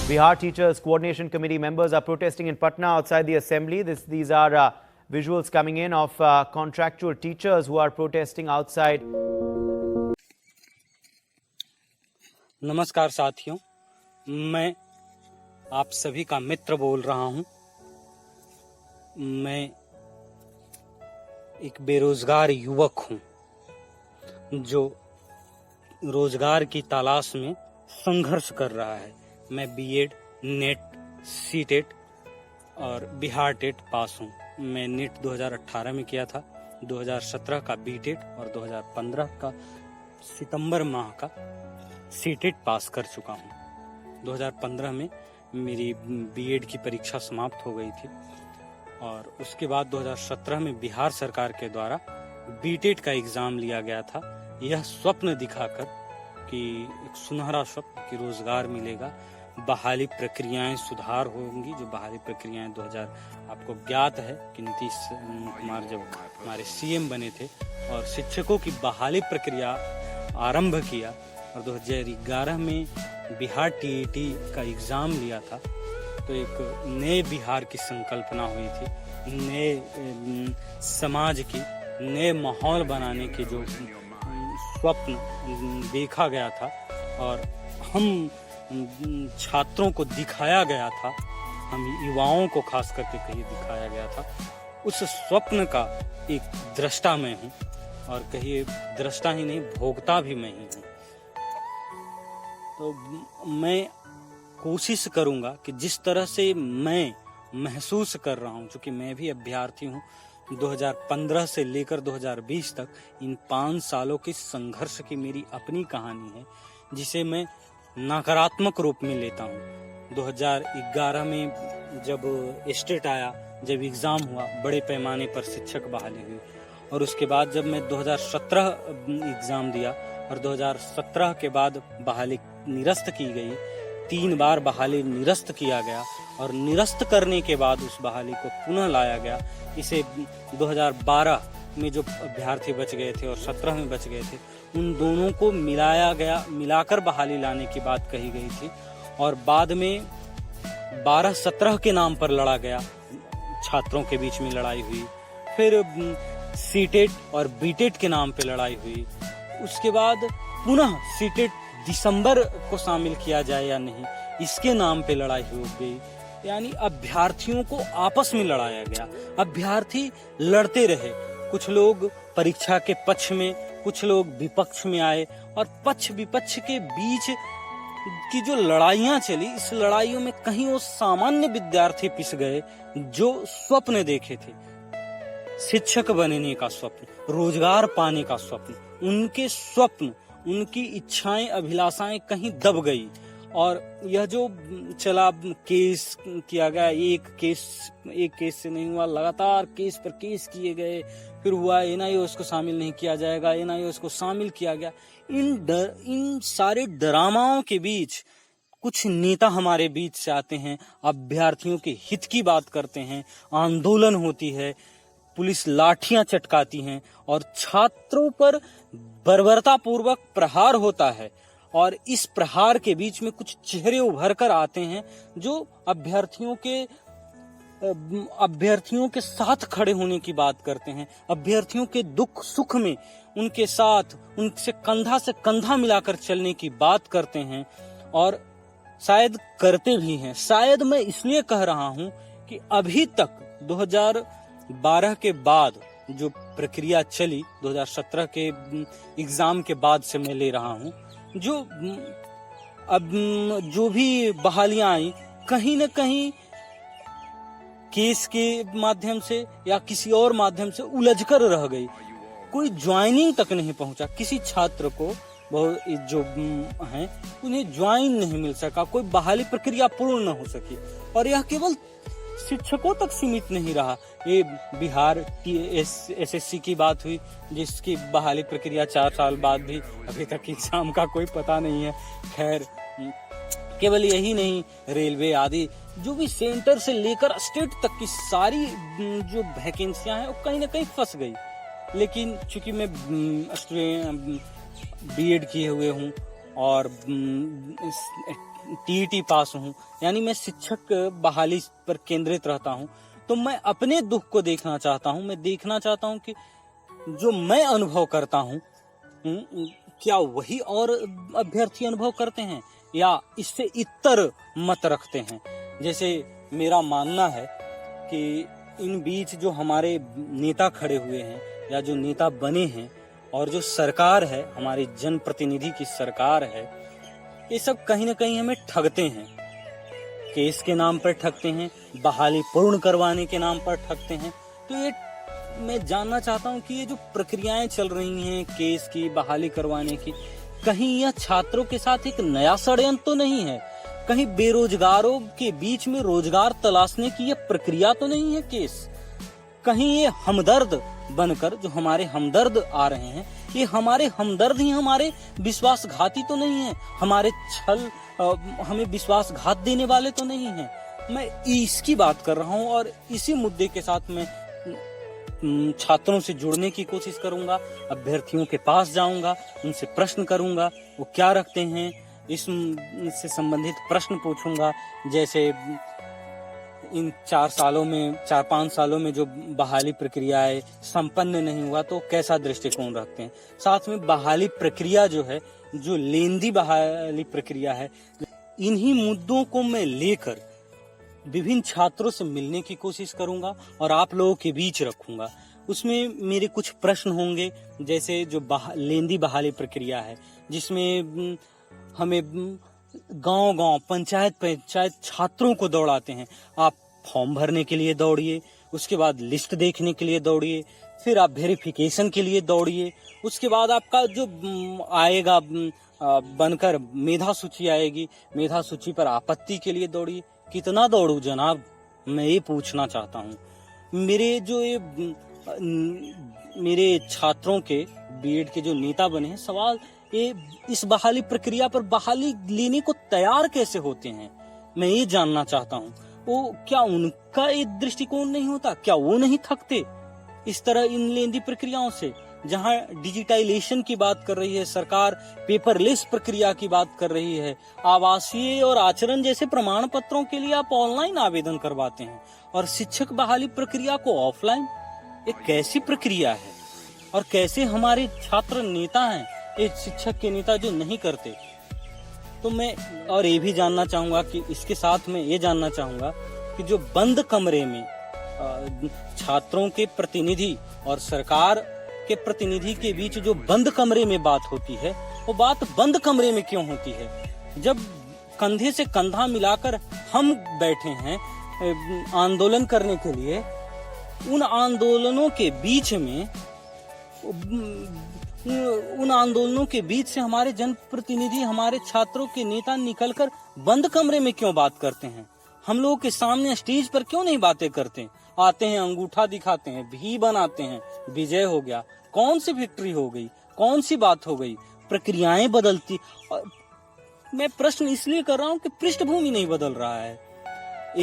Bihar Teachers Coordination Committee members are protesting in Patna outside the assembly. These are visuals coming in of contractual teachers who are protesting outside. नमस्कार साथियों, मैं आप सभी का मित्र बोल रहा हूं। मैं एक बेरोजगार युवक हूं जो रोजगार की तलाश में संघर्ष कर रहा है। मैं बीएड, नेट, सीटेट और बिहार टेट पास हूं। मैं नेट 2018 में किया था, 2017 का बीटेट और 2015 का सितंबर माह का सीटेट पास कर चुका हूं। 2015 में मेरी बीएड की परीक्षा समाप्त हो गई थी और उसके बाद 2017 में बिहार सरकार के द्वारा बीटेट का एग्जाम लिया गया था। यह स्वप्न दिखाकर कि एक सुनहरा स्वप्न कि रोजगार मिलेगा, बहाली प्रक्रियाएं सुधार होंगी। जो बहाली प्रक्रियाएं 2000 आपको ज्ञात है कि नीतीश कुमार जब हमारे सीएम बने थे और शिक्षकों की बहाली प्रक्रिया आरंभ किया और 2011 में बिहार टीईटी का एग्जाम लिया था, तो एक नए बिहार की संकल्पना हुई थी। नए समाज की, नए माहौल बनाने के जो स्वप्न देखा गया था और हम छात्रों को दिखाया गया था, हम युवाओं को खास करके कहीं दिखाया गया था। उस स्वप्न का एक दृष्टा मैं हूँ और कहिए दृष्टा ही नहीं, भोक्ता भी मैं ही हूँ। तो मैं कोशिश करूंगा कि जिस तरह से मैं महसूस कर रहा हूं, चूंकि मैं भी अभ्यर्थी हूं, 2015 से लेकर 2020 तक इन 5 सालों के संघर्ष की मेरी अपनी कहानी है, जिसे मैं नकारात्मक रूप में लेता हूं। 2011 में जब स्टेट आया, जब एग्जाम हुआ, बड़े पैमाने पर शिक्षक बहाली हुई और उसके बाद जब मैं 2017 एग्जाम दिया और 2017 के बाद बहाली निरस्त की गई, 3 बार बहाली निरस्त किया गया और निरस्त करने के बाद उस बहाली को पुनः लाया गया। इसे 2012 में जो अभ्यर्थी बच गए थे और 17 में बच गए थे, उन दोनों को मिलाया गया, मिलाकर बहाली लाने की बात कही गई थी और बाद में 12-17 के नाम पर लड़ा गया, छात्रों के बीच में लड़ाई हुई। फिर सीटेट और बीटेट के नाम पे लड़ाई हुई। उसके बाद पुनः सीटेट दिसंबर को शामिल किया जाए या नहीं, इसके नाम पे लड़ाई हो गई। यानी अभ्यर्थियों को आपस में लड़ाया गया, अभ्यर्थी लड़ते रहे। कुछ लोग परीक्षा के पक्ष में, कुछ लोग विपक्ष में आए और पक्ष विपक्ष के बीच की जो लड़ाइयां चली, इस लड़ाइयों में कहीं वो सामान्य विद्यार्थी पिस गए जो स्वप्न देखे थे, शिक्षक बनने का स्वप्न, रोजगार पाने का स्वप्न, उनके स्वप्न, उनकी इच्छाएं, अभिलाषाएं कहीं दब गई। और यह जो चला केस किया गया, एक केस से नहीं हुआ, लगातार केस पर केस किए गए, फिर हुआ एनआईओ को शामिल नहीं किया जाएगा, एनआईओ को शामिल किया गया। इन सारे ड्रामाओं के बीच कुछ नेता हमारे बीच से आते हैं, अभ्यर्थियों के हित की बात करते हैं, आंदोलन होती है, पुलिस लाठियां चटकाती हैं और छात्रों पर बर्बरता पूर्वक प्रहार होता है। और इस प्रहार के बीच में कुछ चेहरे उभर कर आते हैं जो अभ्यर्थियों के साथ खड़े होने की बात करते हैं, अभ्यर्थियों के दुख सुख में उनके साथ, उनसे कंधा से कंधा मिलाकर चलने की बात करते हैं और शायद करते भी हैं। शायद मैं इसलिए कह रहा हूं कि अभी तक 2012 के बाद जो प्रक्रिया चली, 2017 के एग्जाम के बाद से मैं ले रहा हूं, जो भी बहालियां आई, कहीं न कहीं केस के माध्यम से या किसी और माध्यम से उलझकर रह गई। कोई ज्वाइनिंग तक नहीं पहुंचा। किसी छात्र को जो हैं उन्हें ज्वाइन नहीं मिल सका, कोई बहाली प्रक्रिया पूर्ण न हो सकी। और यह केवल शिक्षकों तक सीमित नहीं रहा। ये बिहार एसएससी की बात हुई, जिसकी बहाली प्रक्रिया 4 साल बाद भी अभी तक एग्जाम का कोई पता नहीं है। खैर, केवल यही नहीं, रेलवे आदि जो भी सेंटर से लेकर स्टेट तक की सारी जो वैकेंसियां हैं वो कहीं ना कहीं फंस गई। लेकिन चूंकि मैं बीएड किए हुए हूँ और टीईटी पास हूँ, यानी मैं शिक्षक बहाली पर केंद्रित रहता हूँ, तो मैं अपने दुख को देखना चाहता हूँ। मैं देखना चाहता हूँ कि जो मैं अनुभव करता हूँ क्या वही और अभ्यर्थी अनुभव करते हैं या इससे इतर मत रखते हैं। जैसे मेरा मानना है कि इन बीच जो हमारे नेता खड़े हुए हैं या जो नेता बने हैं और जो सरकार है, हमारी जनप्रतिनिधि की सरकार है, ये सब कहीं ना कहीं हमें ठगते हैं। केस के नाम पर ठगते हैं, बहाली पूर्ण करवाने के नाम पर ठगते हैं। तो ये मैं जानना चाहता हूँ कि ये जो प्रक्रियाएं चल रही हैं केस की, बहाली करवाने की, कहीं यह छात्रों के साथ एक नया षड्यंत्र तो नहीं है? कहीं बेरोजगारों के बीच में रोजगार तलाशने की यह प्रक्रिया तो नहीं है केस? कहीं ये हमदर्द बनकर जो हमारे हमदर्द आ रहे हैं, ये हमारे हमदर्द ही हमारे विश्वासघाती तो नहीं है? हमारे हमें विश्वासघात देने वाले तो नहीं हैं? मैं इसकी बात कर रहा हूँ और इसी मुद्दे के साथ मैं छात्रों से जुड़ने की कोशिश करूंगा, अभ्यर्थियों के पास जाऊंगा, उनसे प्रश्न करूंगा वो क्या रखते हैं, इससे संबंधित प्रश्न पूछूंगा। जैसे इन 4-5 सालों में जो बहाली प्रक्रिया है संपन्न नहीं हुआ तो कैसा दृष्टिकोण रखते हैं। साथ में बहाली प्रक्रिया जो है, जो लेंदी बहाली प्रक्रिया है, इन्हीं मुद्दों को मैं लेकर विभिन्न छात्रों से मिलने की कोशिश करूंगा और आप लोगों के बीच रखूंगा। उसमें मेरे कुछ प्रश्न होंगे, जैसे जो लेंदी बहाली प्रक्रिया है जिसमें हमें गांव-गांव, पंचायत छात्रों को दौड़ाते हैं। आप फॉर्म भरने के लिए दौड़िए, उसके बाद लिस्ट देखने के लिए दौड़िए, फिर आप वेरिफिकेशन के लिए दौड़िए, उसके बाद आपका जो आएगा बनकर मेधा सूची आएगी, मेधा सूची पर आपत्ति के लिए दौड़िए। कितना दौड़ू जनाब, मैं ये पूछना चाहता हूँ। मेरे छात्रों के बीएड के जो नेता बने हैं, सवाल ये इस बहाली प्रक्रिया पर बहाली लेने को तैयार कैसे होते हैं, मैं ये जानना चाहता हूँ। वो क्या उनका एक दृष्टिकोण नहीं होता? क्या वो नहीं थकते इस तरह इन लेंदी प्रक्रियाओं से? जहाँ डिजिटाइजेशन की बात कर रही है सरकार, पेपरलेस प्रक्रिया की बात कर रही है, आवासीय और आचरण जैसे प्रमाण पत्रों के लिए आप ऑनलाइन आवेदन करवाते हैं, और शिक्षक बहाली प्रक्रिया को ऑफलाइन। ये कैसी प्रक्रिया है? और कैसे हमारे छात्र नेता हैं एक शिक्षक के नेता जो नहीं करते? तो मैं और ये भी जानना चाहूंगा कि इसके साथ में ये जानना चाहूंगा कि जो बंद कमरे में छात्रों के प्रतिनिधि और सरकार के प्रतिनिधि के बीच जो बंद कमरे में बात होती है, वो बात बंद कमरे में क्यों होती है? जब कंधे से कंधा मिलाकर हम बैठे हैं आंदोलन करने के लिए, उन आंदोलनों के बीच से हमारे जनप्रतिनिधि, हमारे छात्रों के नेता निकलकर बंद कमरे में क्यों बात करते हैं? हम लोगों के सामने स्टेज पर क्यों नहीं बातें करते? आते हैं, अंगूठा दिखाते हैं, भी बनाते हैं, विजय हो गया। कौन सी विक्ट्री हो गई? कौन सी बात हो गई? प्रक्रियाएं बदलती। मैं प्रश्न इसलिए कर रहा हूँ कि पृष्ठभूमि नहीं बदल रहा है।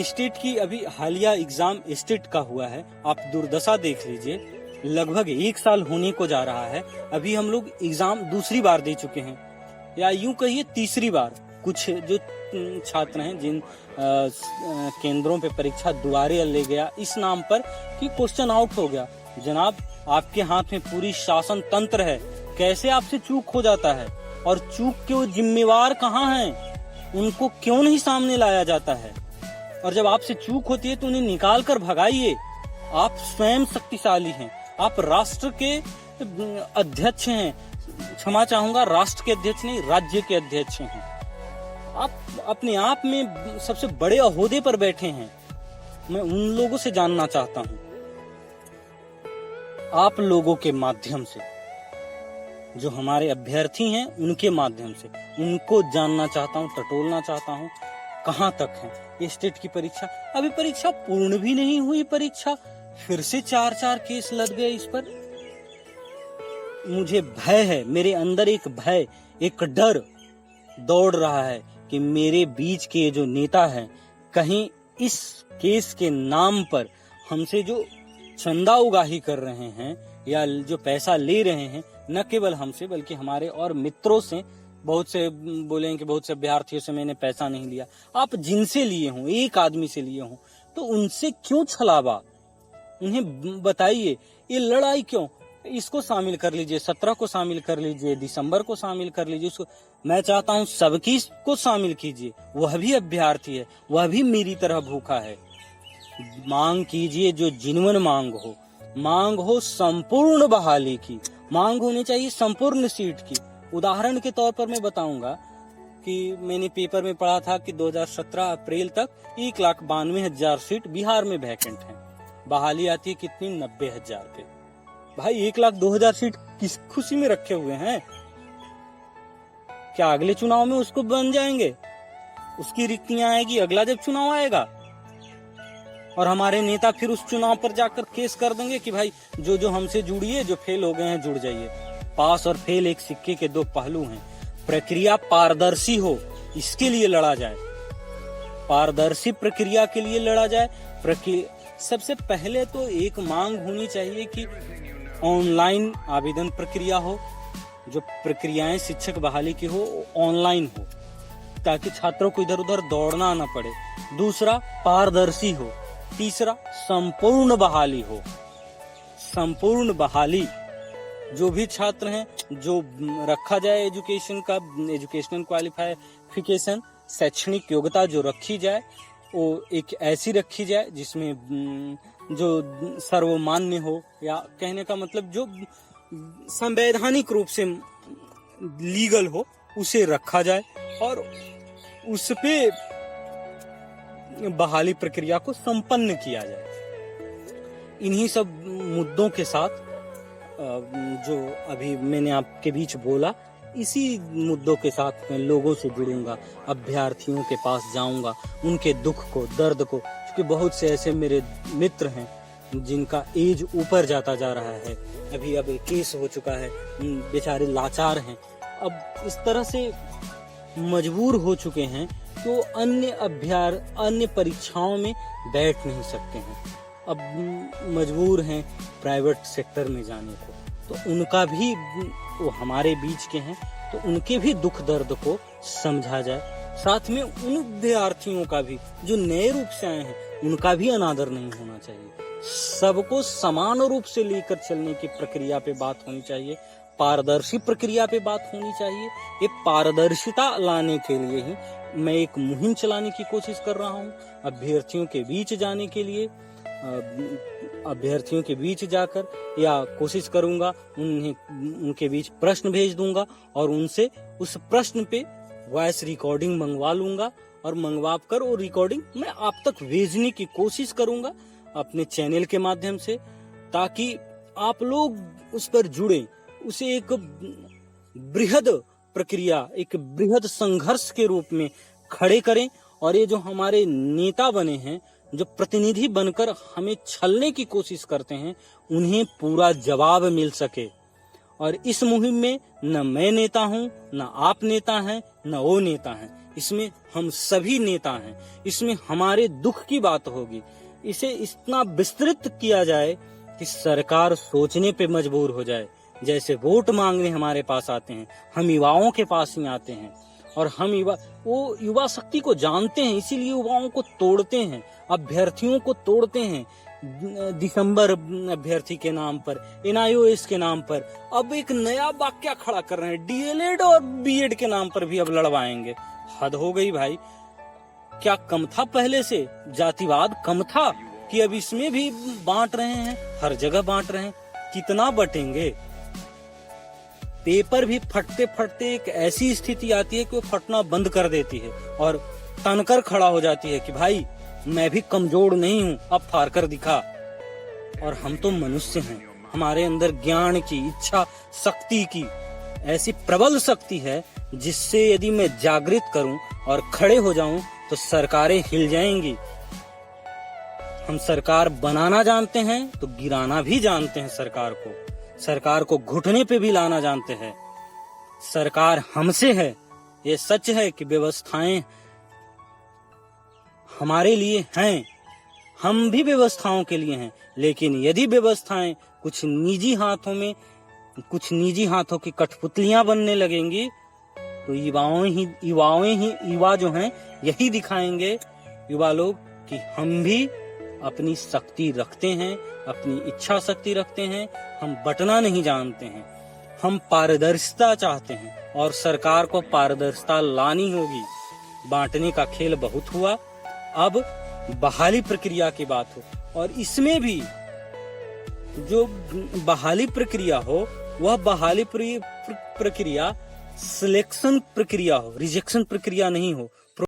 स्टेट की अभी हालिया एग्जाम स्टेट का हुआ है, आप दुर्दशा देख लीजिए। लगभग 1 साल होने को जा रहा है, अभी हम लोग एग्जाम दूसरी बार दे चुके हैं, या यूं कहिए तीसरी बार। कुछ जो छात्र हैं जिन केंद्रों पे परीक्षा दोबारा ले गया इस नाम पर कि क्वेश्चन आउट हो गया। जनाब, आपके हाथ में पूरी शासन तंत्र है, कैसे आपसे चूक हो जाता है? और चूक के वो जिम्मेवार कहाँ हैं? उनको क्यों नहीं सामने लाया जाता है? और जब आपसे चूक होती है तो उन्हें निकाल कर भगाइए। आप स्वयं शक्तिशाली हैं, आप राष्ट्र के अध्यक्ष हैं, क्षमा चाहूंगा, राष्ट्र के अध्यक्ष नहीं, राज्य के अध्यक्ष हैं। आप अपने आप में सबसे बड़े ओहदे पर बैठे हैं। मैं उन लोगों से जानना चाहता हूं, आप लोगों के माध्यम से, जो हमारे अभ्यर्थी हैं उनके माध्यम से उनको जानना चाहता हूं, टटोलना चाहता हूं, कहां तक है ये स्टेट की परीक्षा? अभी परीक्षा पूर्ण भी नहीं हुई, परीक्षा फिर से 4 केस लग गए इस पर। मुझे भय है, मेरे अंदर एक भय, एक डर दौड़ रहा है कि मेरे बीच के जो नेता हैं कहीं इस केस के नाम पर हमसे जो चंदा उगाही कर रहे हैं या जो पैसा ले रहे हैं, न केवल हमसे बल्कि हमारे और मित्रों से, बहुत से बोले कि बहुत से अभ्यर्थियों से मैंने पैसा नहीं लिया। आप जिनसे लिए हों, एक आदमी से लिए हों, तो उनसे क्यों छलावा? उन्हें बताइए ये लड़ाई क्यों? इसको शामिल कर लीजिए, 17 को शामिल कर लीजिए, दिसंबर को शामिल कर लीजिए, उसको मैं चाहता हूं सबकी को शामिल कीजिए। वह भी अभ्यर्थी है, वह भी मेरी तरह भूखा है। मांग कीजिए जो जिन्वन मांग हो संपूर्ण बहाली की, मांग होनी चाहिए संपूर्ण सीट की। उदाहरण के तौर पर मैं बताऊंगा कि मैंने पेपर में पढ़ा था कि 2017 अप्रैल तक 1,92,000 सीट बिहार में वैकेंट है। बहाली आती है कितनी? 90,000 पे। भाई 1,02,000 सीट किस खुशी में रखे हुए हैं? क्या अगले चुनाव में उसको बन जाएंगे? उसकी रिक्तियां आएगी अगला जब चुनाव आएगा, और हमारे नेता फिर उस चुनाव पर जाकर केस कर देंगे कि भाई जो हमसे जुड़िए, जो फेल हो गए हैं जुड़ जाइए। पास और फेल एक सिक्के के दो पहलू हैं। प्रक्रिया पारदर्शी हो, इसके लिए लड़ा जाए, पारदर्शी प्रक्रिया के लिए लड़ा जाए। सबसे पहले तो एक मांग होनी चाहिए कि ऑनलाइन आवेदन प्रक्रिया हो, जो प्रक्रियाएं शिक्षक बहाली की हो ऑनलाइन हो, ताकि छात्रों को इधर उधर दौड़ना न पड़े। दूसरा, पारदर्शी हो। तीसरा, संपूर्ण बहाली हो। संपूर्ण बहाली, जो भी छात्र हैं, जो रखा जाए एजुकेशनल क्वालिफिकेशन, शैक्षणिक योग्यता जो रखी जाए वो एक ऐसी रखी जाए जिसमें जो सर्वमान्य हो, या कहने का मतलब जो संवैधानिक रूप से लीगल हो, उसे रखा जाए और उस पे बहाली प्रक्रिया को संपन्न किया जाए। इन्हीं सब मुद्दों के साथ जो अभी मैंने आपके बीच बोला, इसी मुद्दों के साथ मैं लोगों से जुड़ूंगा, अभ्यर्थियों के पास जाऊंगा, उनके दुख को, दर्द को, क्योंकि बहुत से ऐसे मेरे मित्र हैं जिनका एज ऊपर जाता जा रहा है, अभी अब केस हो चुका है, बेचारे लाचार हैं, अब इस तरह से मजबूर हो चुके हैं तो अन्य परीक्षाओं में बैठ नहीं सकते हैं, अब मजबूर हैं प्राइवेट सेक्टर में जाने को। तो उनका भी, वो हमारे बीच के हैं, तो उनके भी दुख दर्द को समझा जाए। साथ में उन विद्यार्थियों का भी जो नए रूप से आए हैं, उनका भी अनादर नहीं होना चाहिए। सबको समान रूप से लेकर चलने की प्रक्रिया पे बात होनी चाहिए, पारदर्शी प्रक्रिया पे बात होनी चाहिए। ये पारदर्शिता लाने के लिए ही मैं एक मुहिम चलाने की कोशिश कर रहा हूँ, अभ्यर्थियों के बीच जाने के लिए, अभ्यर्थियों के बीच जाकर या कोशिश करूंगा उनके बीच प्रश्न भेज दूंगा और उनसे उस प्रश्न पे वॉइस रिकॉर्डिंग मंगवा लूंगा, और मंगवा कर वो रिकॉर्डिंग मैं आप तक भेजने की कोशिश करूंगा अपने चैनल के माध्यम से, ताकि आप लोग उस पर जुड़े, उसे एक बृहद प्रक्रिया, एक बृहद संघर्ष के रूप में खड़े करें, और ये जो हमारे नेता बने हैं, जो प्रतिनिधि बनकर हमें छलने की कोशिश करते हैं, उन्हें पूरा जवाब मिल सके। और इस मुहिम में न मैं नेता हूं, न आप नेता हैं, न वो नेता हैं, इसमें हम सभी नेता हैं। इसमें हमारे दुख की बात होगी, इसे इतना विस्तृत किया जाए कि सरकार सोचने पे मजबूर हो जाए। जैसे वोट मांगने हमारे पास आते हैं, हम युवाओं के पास ही आते हैं, और हम युवा शक्ति को जानते हैं, इसीलिए युवाओं को तोड़ते हैं, अभ्यर्थियों को तोड़ते हैं। दिसंबर अभ्यर्थी के नाम पर, NIOS के नाम पर अब एक नया वाक्य खड़ा कर रहे हैं, DLED और BEd के नाम पर भी अब लड़वाएंगे। हद हो गई भाई, क्या कम था पहले से? जातिवाद कम था कि अब इसमें भी बांट रहे हैं, हर जगह बांट रहे हैं। कितना बटेंगे? पेपर भी फटते फटते एक ऐसी स्थिति आती है कि वो फटना बंद कर देती है और तनकर खड़ा हो जाती है कि भाई मैं भी कमजोर नहीं हूँ, अब फाड़ कर दिखा। और हम तो मनुष्य हैं, हमारे अंदर ज्ञान की, इच्छा शक्ति की ऐसी प्रबल शक्ति है जिससे यदि मैं जागृत करूं और खड़े हो जाऊं तो सरकारें हिल जाएंगी। हम सरकार बनाना जानते हैं तो गिराना भी जानते हैं। सरकार को घुटने पे भी लाना जानते हैं। सरकार हमसे है, ये सच है कि व्यवस्थाएं हमारे लिए हैं, हम भी व्यवस्थाओं के लिए हैं, लेकिन यदि व्यवस्थाएं कुछ निजी हाथों की कठपुतलियां बनने लगेंगी तो युवा जो हैं यही दिखाएंगे, युवा लोग, कि हम भी अपनी शक्ति रखते हैं, अपनी इच्छा शक्ति रखते हैं, हम बटना नहीं जानते हैं, हम पारदर्शिता चाहते हैं और सरकार को पारदर्शिता लानी होगी। बांटने का खेल बहुत हुआ, अब बहाली प्रक्रिया की बात हो, और इसमें भी जो बहाली प्रक्रिया हो वह बहाली प्रक्रिया सिलेक्शन प्रक्रिया हो, रिजेक्शन प्रक्रिया नहीं हो।